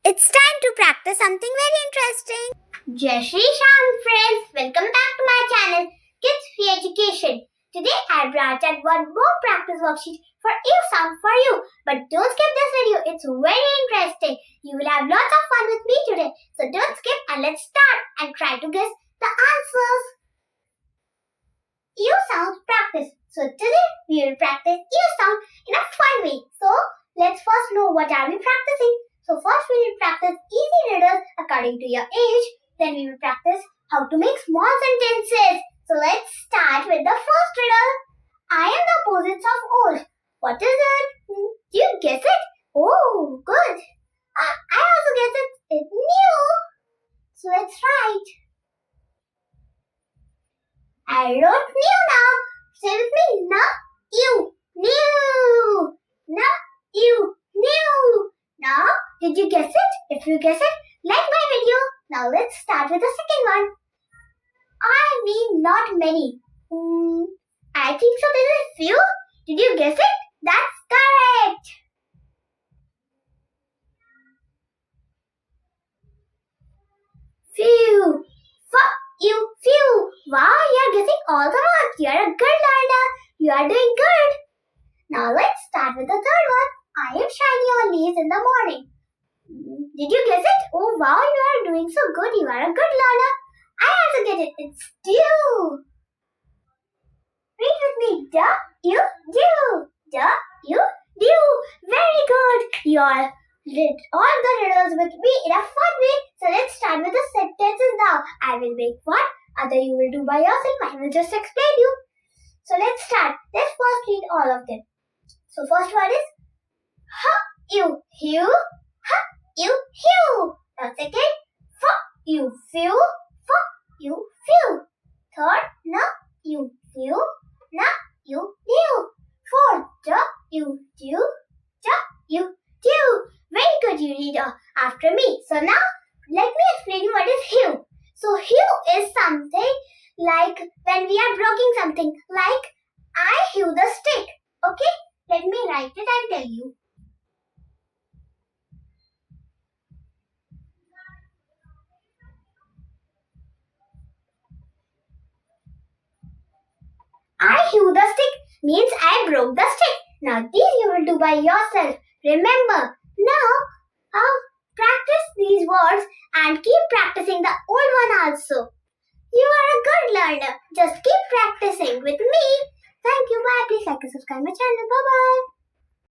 It's time to practice something very interesting. Jai Shri Shyam friends, welcome back to my channel Kids Free Education. Today I brought out one more practice worksheet for ear sound for you. But don't skip this video, it's very interesting. You will have lots of fun with me today. So don't skip and let's start and try to guess the answers. Ear sound practice. So today we will practice ear sound in a fun way. So let's first know what are we practicing. So first we will practice easy riddles according to your age. Then we will practice how to make small sentences. So let's start with the first riddle. I am the opposites of old. What is it? Do you guess it? Oh, good. I also guess it. It's new. So let's write. I wrote new now. Say with me. Na, you. New. Na, you. New. Now, did you guess it? If you guess it, like my video. Now let's start with the second one. I mean not many. I think so there is few. Did you guess it? That's correct. Few. You few. Wow, you are guessing all the marks. You are a good learner. You are doing good. Now let's start with the third one. I am shiny on leaves in the morning. Did you guess it? Oh wow, you are doing so good. You are a good learner. I also get it. It's dew. Read with me. Dew. Dew. Very good. You all did all the riddles with me in a fun way. So let's start with the sentences now. I will make one. Other you will do by yourself. I will just explain you. So let's start. Let's first read all of them. So first one is you hew. You hew. Now second, you few. You few. Third, na you few. Na you few. Fourth, you dew. You dew. Very good, you read after me. So now let me explain you what is hew. So hew is something like when we are broking something, like I hew the stick. Okay, let me write it and tell you. I hew the stick means I broke the stick. Now these you will do by yourself. Remember, now practice these words and keep practicing the old one also. You are a good learner. Just keep practicing with me. Thank you. Bye. Please like and subscribe my channel. Bye bye.